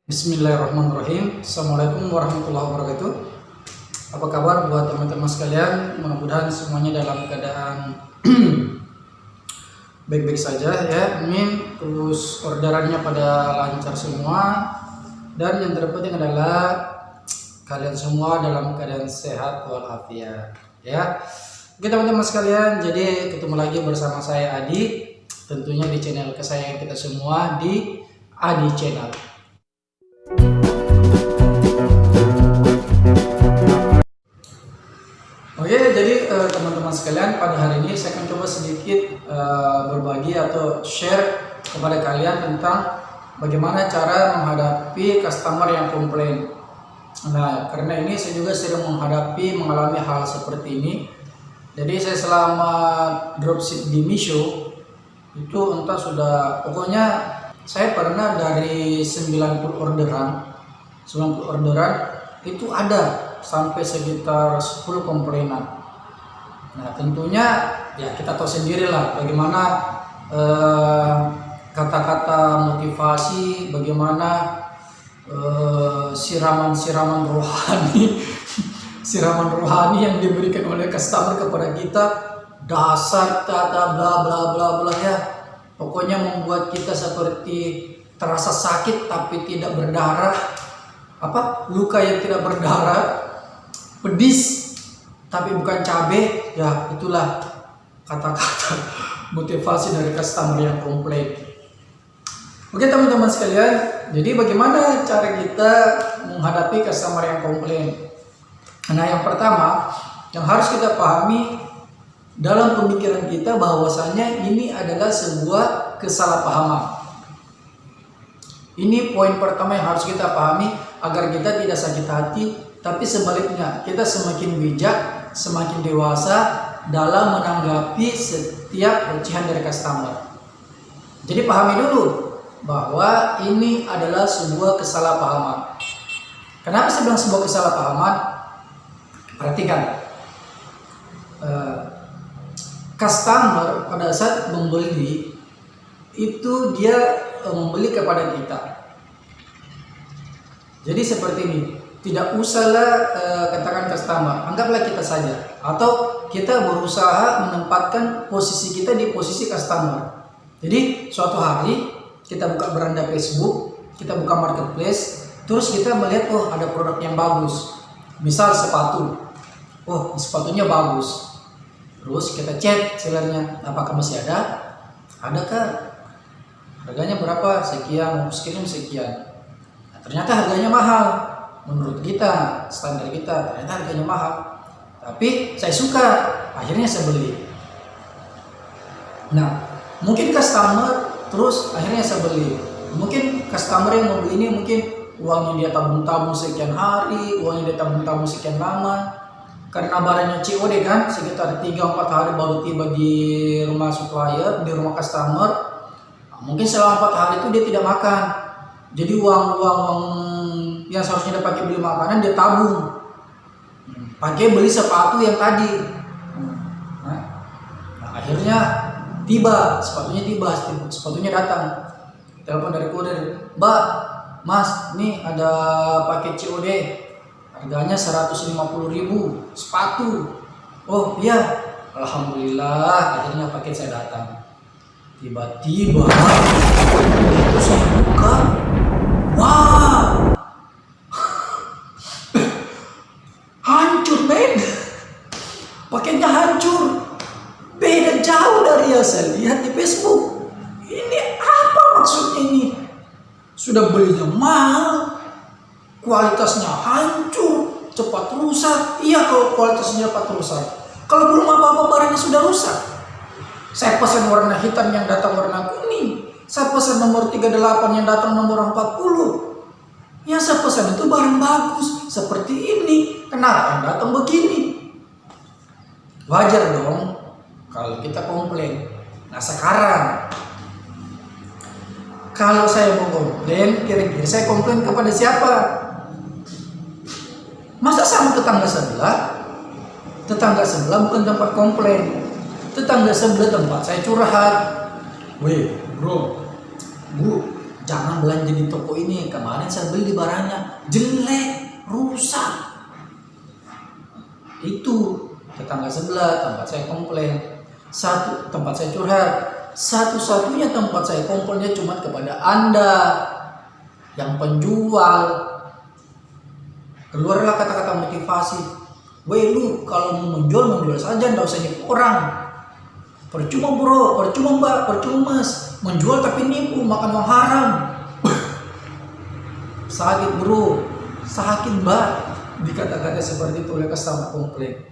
Bismillahirrahmanirrahim. Assalamualaikum warahmatullahi wabarakatuh. Apa kabar buat teman-teman sekalian? Mudah-mudahan semuanya dalam keadaan baik-baik saja ya. Amin. Terus orderannya pada lancar semua. Dan yang terpenting adalah kalian semua dalam keadaan sehat walafiat ya. Oke teman-teman sekalian, jadi ketemu lagi bersama saya Adi. Tentunya di channel kesayangan kita semua di Adi Channel. Oke, jadi teman-teman sekalian, pada hari ini saya akan coba sedikit berbagi atau share kepada kalian tentang bagaimana cara menghadapi customer yang komplain. Nah, karena ini saya juga sering mengalami hal seperti ini. Jadi saya selama dropship di Misho itu entah sudah, pokoknya saya pernah dari 90 orderan itu ada sampai sekitar 10 komplainan. Nah tentunya ya kita tahu sendirilah bagaimana kata-kata motivasi, bagaimana siraman rohani siraman rohani yang diberikan oleh customer kepada kita, dasar kata bla bla bla bla ya, pokoknya membuat kita seperti terasa sakit tapi tidak berdarah, luka yang tidak berdarah, pedis tapi bukan cabai ya. Itulah kata-kata motivasi dari customer yang komplain. Oke teman-teman sekalian, jadi bagaimana cara kita menghadapi customer yang komplain? Nah yang pertama yang harus kita pahami dalam pemikiran kita bahwasanya ini adalah sebuah kesalahpahaman. Ini poin pertama yang harus kita pahami agar kita tidak sakit hati, tapi sebaliknya kita semakin bijak, semakin dewasa dalam menanggapi setiap ocehan dari customer. Jadi pahami dulu bahwa ini adalah sebuah kesalahpahaman. Kenapa saya bilang sebuah kesalahpahaman? Perhatikan, customer pada saat membeli itu dia membeli kepada kita. Jadi seperti ini, tidak usahlah katakan customer, anggaplah kita saja, atau kita berusaha menempatkan posisi kita di posisi customer. Jadi suatu hari kita buka beranda Facebook, kita buka marketplace, terus kita melihat ada produk yang bagus, misal sepatu, sepatunya bagus. Terus kita chat sellernya, apakah masih ada? Adakah? Harganya berapa? Sekian, sekian. Nah, ternyata harganya mahal. Menurut kita, standar kita, ternyata harganya mahal. Tapi saya suka, akhirnya saya beli. Nah, mungkin customer terus akhirnya saya beli. Mungkin customer yang mau beli ini mungkin uangnya dia tabung-tabung sekian hari, uangnya dia tabung-tabung sekian lama. Karena barangnya COD kan, sekitar 3-4 hari baru tiba di rumah supplier, di rumah customer. Nah, mungkin selama 4 hari itu dia tidak makan. Jadi uang yang seharusnya dia pakai beli makanan dia tabung. Pakai beli sepatu yang tadi. Nah, akhirnya sepatunya datang. Telepon dari kurir, "Mbak, Mas, nih ada paket COD. Harganya 150.000 sepatu." Oh iya, alhamdulillah, akhirnya paket saya datang. Tiba-tiba itu saya buka, wah, hancur men, paketnya hancur, beda jauh dari yang saya lihat di Facebook. Ini apa maksudnya ini? Sudah belinya mahal, kualitasnya hancur, cepat rusak. Iya, kalau kualitasnya cepat rusak. Kalau belum apa-apa barangnya sudah rusak. Saya pesan warna hitam yang datang warna kuning. Saya pesan nomor 38 yang datang nomor 40. Yang saya pesan itu barang bagus seperti ini. Kenapa yang datang begini? Wajar dong kalau kita komplain. Nah sekarang kalau saya mau komplain, kira-kira saya komplain kepada siapa? Masa sama tetangga sebelah? Tetangga sebelah bukan tempat komplain. Tetangga sebelah tempat saya curhat. Weh bro, bu, jangan belanja di toko ini, kemarin saya beli di barangnya jelek, rusak. Itu tetangga sebelah, tempat saya komplain. Satu tempat saya curhat, satu-satunya tempat saya komplainnya cuma kepada Anda yang penjual. Keluarlah kata-kata motivasi. Weh lu kalau mau menjual saja, nggak usah nipu orang. Percuma bro, percuma mbak, percuma mas, menjual tapi nipu, makan uang haram. Sakit bro, sakit mbak, dikata-kata seperti itu oleh customer komplain.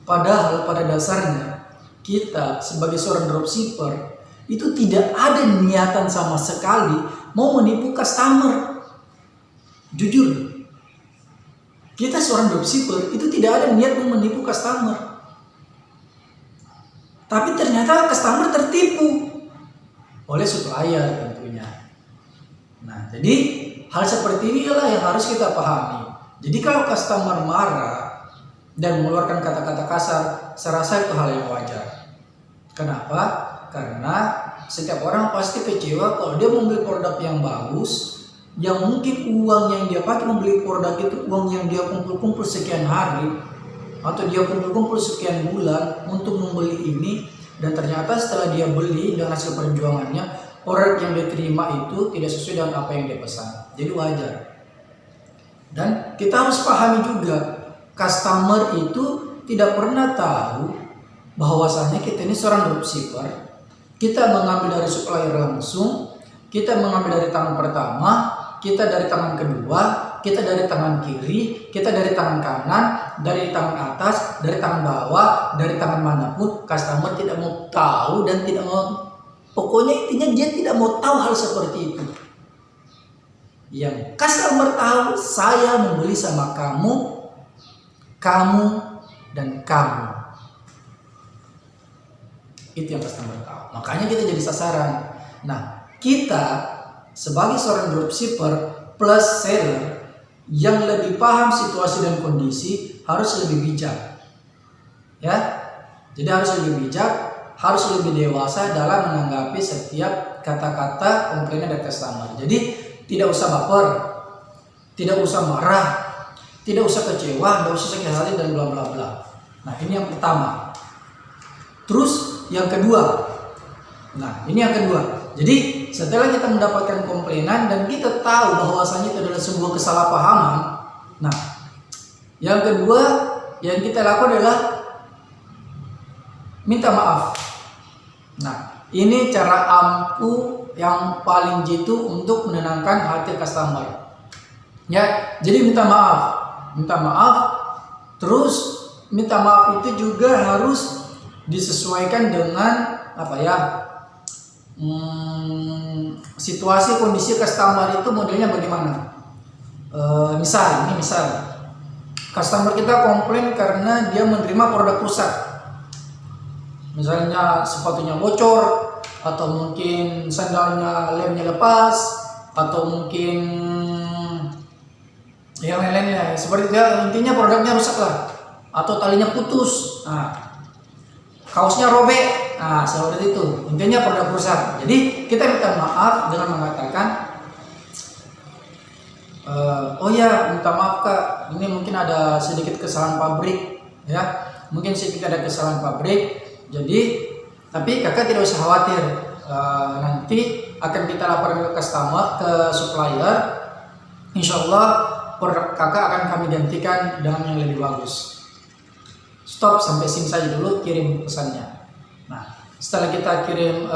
Padahal pada dasarnya kita sebagai seorang dropshipper itu tidak ada niatan sama sekali mau menipu customer. Jujur, kita seorang dropshipper itu tidak ada niat mau menipu customer. Tapi ternyata customer tertipu oleh supplier tentunya. Nah, jadi hal seperti inilah yang harus kita pahami. Jadi kalau customer marah dan mengeluarkan kata-kata kasar, saya rasa itu hal yang wajar. Kenapa? Karena setiap orang pasti kecewa kalau dia membeli produk yang bagus, yang mungkin uang yang dia pakai membeli produk itu uang yang dia kumpul-kumpul sekian hari, atau dia kumpul-kumpul sekian bulan untuk membeli ini, dan ternyata setelah dia beli dengan hasil perjuangannya produk yang dia terima itu tidak sesuai dengan apa yang dia pesan. Jadi wajar. Dan kita harus pahami juga, customer itu tidak pernah tahu bahwasanya kita ini seorang dropshipper. Kita mengambil dari supplier langsung, kita mengambil dari tangan pertama, kita dari tangan kedua, kita dari tangan kiri, kita dari tangan kanan, dari tangan atas, dari tangan bawah, dari tangan manapun. Customer tidak mau tahu dan tidak mau, pokoknya intinya dia tidak mau tahu hal seperti itu. Yang customer tahu, saya membeli sama kamu, kamu, dan kamu. Itu yang customer tahu. Makanya kita jadi sasaran. Nah, kita sebagai seorang dropshipper plus seller yang lebih paham situasi dan kondisi harus lebih bijak, ya. Jadi harus lebih bijak, harus lebih dewasa dalam menanggapi setiap kata-kata komplain dari customer. Jadi tidak usah baper, tidak usah marah, tidak usah kecewa, tidak usah sakit hati dan bla bla bla. Nah, ini yang pertama. Terus yang kedua, nah ini yang kedua. Jadi setelah kita mendapatkan komplainan dan kita tahu bahwasanya itu adalah sebuah kesalahpahaman, nah yang kedua yang kita lakukan adalah minta maaf. Nah, ini cara ampuh yang paling jitu untuk menenangkan hati customer. Ya, jadi minta maaf. Terus minta maaf itu juga harus disesuaikan dengan apa ya? Situasi kondisi customer itu modelnya bagaimana? Misal customer kita komplain karena dia menerima produk rusak, misalnya sepatunya bocor, atau mungkin sandalnya lemnya lepas, atau mungkin yang lain-lainnya seperti itu. Intinya produknya rusak lah, atau talinya putus, kaosnya robek. Nah, seperti itu. Intinya produk rusak. Jadi kita minta maaf dengan mengatakan, oh ya, minta maaf kak, ini mungkin ada sedikit kesalahan pabrik, ya, mungkin sedikit ada kesalahan pabrik. Jadi, tapi kakak tidak usah khawatir. Nanti akan kita laporkan ke customer, ke supplier. Insya Allah produk kakak akan kami gantikan dengan yang lebih bagus. Stop sampai sini saja dulu, kirim pesannya. Nah, setelah kita kirim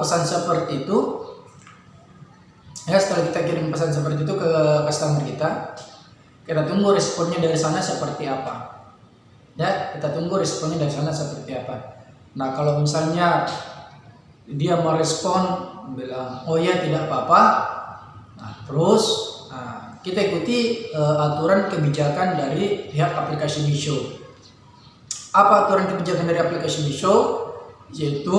pesan seperti itu, ya, setelah kita kirim pesan seperti itu ke customer kita tunggu responnya dari sana seperti apa. Ya, kita tunggu responnya dari sana seperti apa. Nah, kalau misalnya dia merespon bilang, oh ya tidak apa-apa, nah, terus kita ikuti aturan kebijakan dari pihak aplikasi Misho. Apa aturan kebijakan dari aplikasi Misho? Yaitu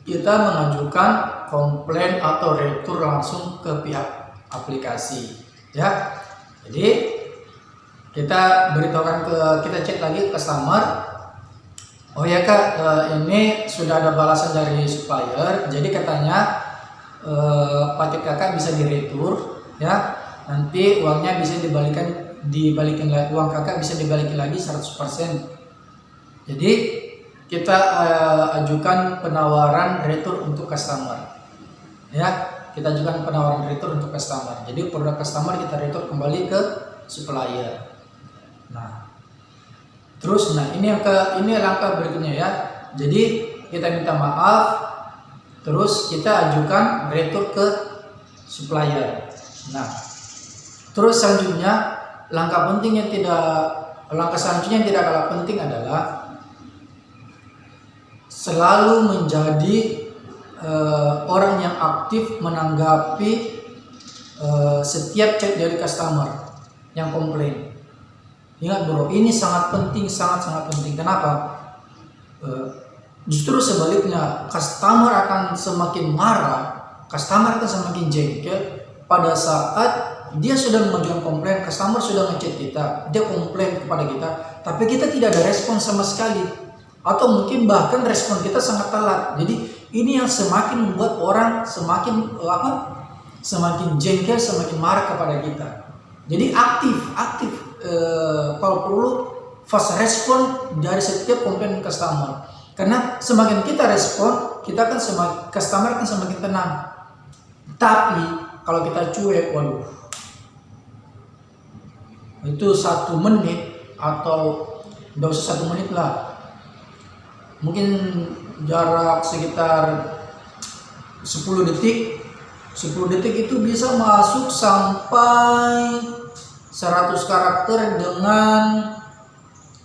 kita mengajukan komplain atau retur langsung ke pihak aplikasi, ya. Jadi kita beritahukan kita chat lagi ke customer, oh ya kak, ini sudah ada balasan dari supplier. Jadi katanya paket kakak bisa diretur ya, nanti uangnya bisa dibalikin lagi, uang kakak bisa dibalikin lagi 100%. Jadi kita ajukan penawaran retur untuk customer ya, kita ajukan penawaran retur untuk customer. Jadi produk customer kita retur kembali ke supplier. Nah terus ini langkah berikutnya ya. Jadi kita minta maaf, terus kita ajukan retur ke supplier. Nah, terus selanjutnya langkah selanjutnya yang tidak kalah penting adalah selalu menjadi orang yang aktif menanggapi setiap chat dari customer yang komplain. Ingat bro, ini sangat penting, sangat penting. Kenapa? Justru sebaliknya, customer akan semakin marah, customer akan semakin jengkel pada saat dia sudah mengajukan komplain, customer sudah ngechat kita, dia komplain kepada kita, tapi kita tidak ada respon sama sekali, atau mungkin bahkan respon kita sangat telat. Jadi ini yang semakin membuat orang semakin jengkel, semakin marah kepada kita. Jadi aktif kalau perlu fast respon dari setiap komplain customer. Karena semakin kita respon, customer akan semakin tenang. Tapi kalau kita cuek, waduh, itu 1 menit atau nggak usah 1 menit lah, mungkin jarak sekitar 10 detik itu bisa masuk sampai 100 karakter. Dengan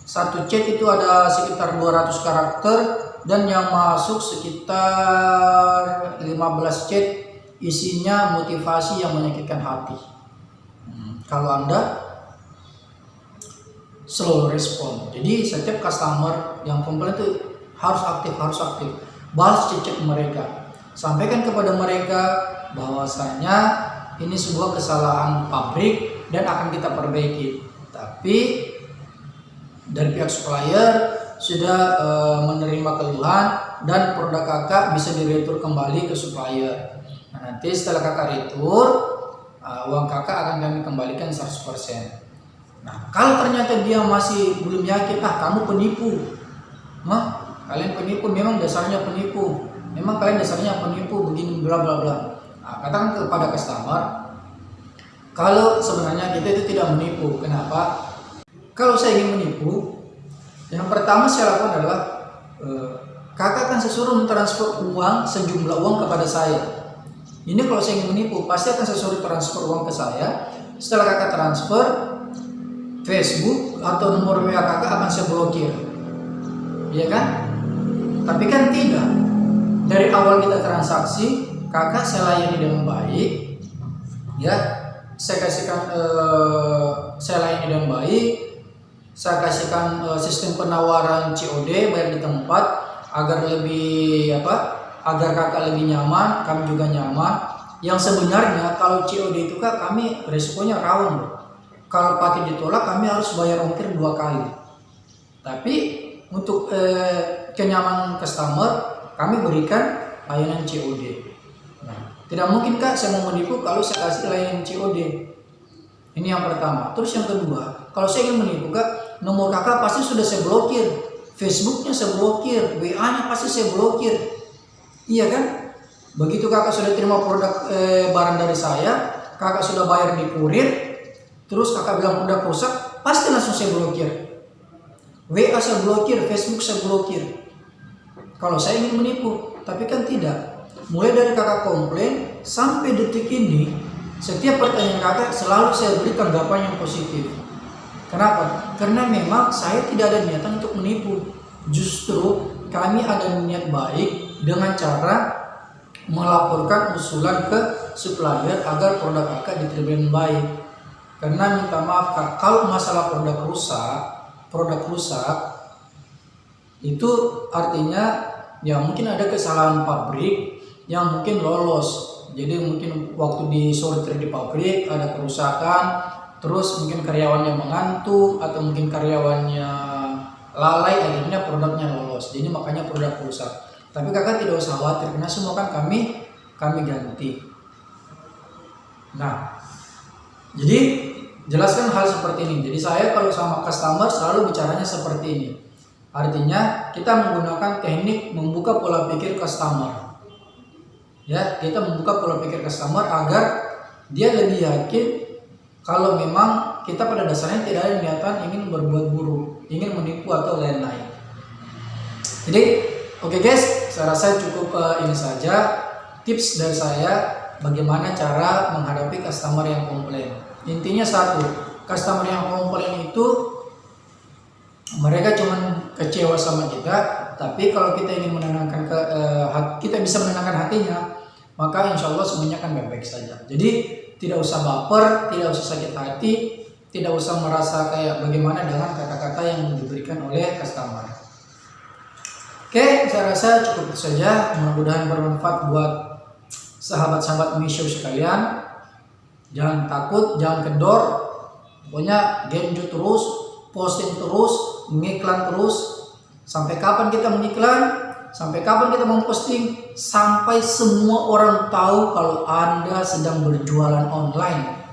satu chat itu ada sekitar 200 karakter, dan yang masuk sekitar 15 chat isinya motivasi yang menyakitkan hati. Kalau Anda slow respon, jadi setiap customer yang komplain itu harus aktif, balas chat mereka, sampaikan kepada mereka bahwasanya ini sebuah kesalahan pabrik dan akan kita perbaiki. Tapi dari pihak supplier sudah menerima keluhan dan produk kakak bisa diretur kembali ke supplier. Nah, nanti setelah kakak retur, uang kakak akan kami kembalikan 100%. Nah, kalau ternyata dia masih belum yakin, kamu penipu, kalian penipu, memang dasarnya penipu, begini bla bla bla. Nah, katakan kepada customer, kalau sebenarnya kita itu tidak menipu. Kenapa? Kalau saya ingin menipu, yang pertama saya lakukan adalah kakak akan saya suruh mentransfer sejumlah uang kepada saya. Ini kalau saya ingin menipu, pasti akan saya suruh transfer uang ke saya. Setelah kakak transfer, Facebook atau nomor WA kakak akan saya blokir, iya kan? Tapi kan tidak. Dari awal kita transaksi, kakak saya layani dengan baik, ya. Saya layani dengan baik. Saya kasihkan sistem penawaran COD, bayar di tempat, agar kakak lebih nyaman, kami juga nyaman. Yang sebenarnya kalau COD itu kami resikonya rawan loh. Kalau paket ditolak kami harus bayar ongkir 2 kali. Tapi untuk kenyamanan customer kami berikan layanan COD. Nah, tidak mungkin saya mau menipu kalau saya kasih layanan COD. Ini yang pertama. Terus yang kedua, kalau saya ingin menipu nomor kakak pasti sudah saya blokir, Facebooknya saya blokir, WA-nya pasti saya blokir, iya kan? Begitu kakak sudah terima barang dari saya, kakak sudah bayar di kurir, terus kakak bilang udah rusak, pasti langsung saya blokir, WA saya blokir, Facebook saya blokir. Kalau saya ingin menipu, tapi kan tidak. Mulai dari kakak komplain sampai detik ini, setiap pertanyaan kakak selalu saya beri tanggapan yang positif. Kenapa? Karena memang saya tidak ada niatan untuk menipu. Justru kami ada niat baik dengan cara melaporkan usulan ke supplier agar produk kakak diterima dengan baik. Karena minta maaf kak, kalau masalah produk rusak itu artinya ya mungkin ada kesalahan pabrik yang mungkin lolos. Jadi mungkin waktu disortir di pabrik ada kerusakan, terus mungkin karyawannya mengantuk atau mungkin karyawannya lalai, akhirnya produknya lolos. Jadi makanya produk rusak. Tapi kakak tidak usah khawatir, karena semua kan kami kami ganti. Nah, jadi jelaskan hal seperti ini. Jadi saya kalau sama customer selalu bicaranya seperti ini. Artinya kita menggunakan teknik membuka pola pikir customer. Ya, kita membuka pola pikir customer agar dia lebih yakin kalau memang kita pada dasarnya tidak ada niatan ingin berbuat buruk, ingin menipu atau lain-lain. Jadi, oke guys, saya rasa cukup ini saja tips dari saya bagaimana cara menghadapi customer yang komplain. Intinya satu, customer yang komplain itu mereka cuma kecewa sama kita, tapi kalau kita ingin menenangkan kita bisa menenangkan hatinya, maka insya Allah semuanya akan baik-baik saja. Jadi tidak usah baper, tidak usah sakit hati, tidak usah merasa kayak bagaimana dengan kata-kata yang diberikan oleh customer. Oke, saya rasa cukup itu saja. Mudah-mudahan bermanfaat buat sahabat-sahabat Misho sekalian. Jangan takut, jangan kendor. Pokoknya genjot terus, posting terus, mengiklan terus. Sampai kapan kita mengiklan? Sampai kapan kita memposting? Sampai semua orang tahu kalau Anda sedang berjualan online.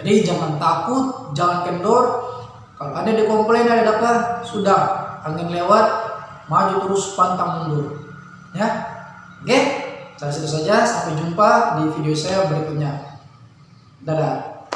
Jadi jangan takut, jangan kendor. Kalau ada dikomplain, ada apa? Sudah, angin lewat, maju terus, pantang mundur. Ya, oke. Saya itu saja. Sampai jumpa di video saya berikutnya. Dadah.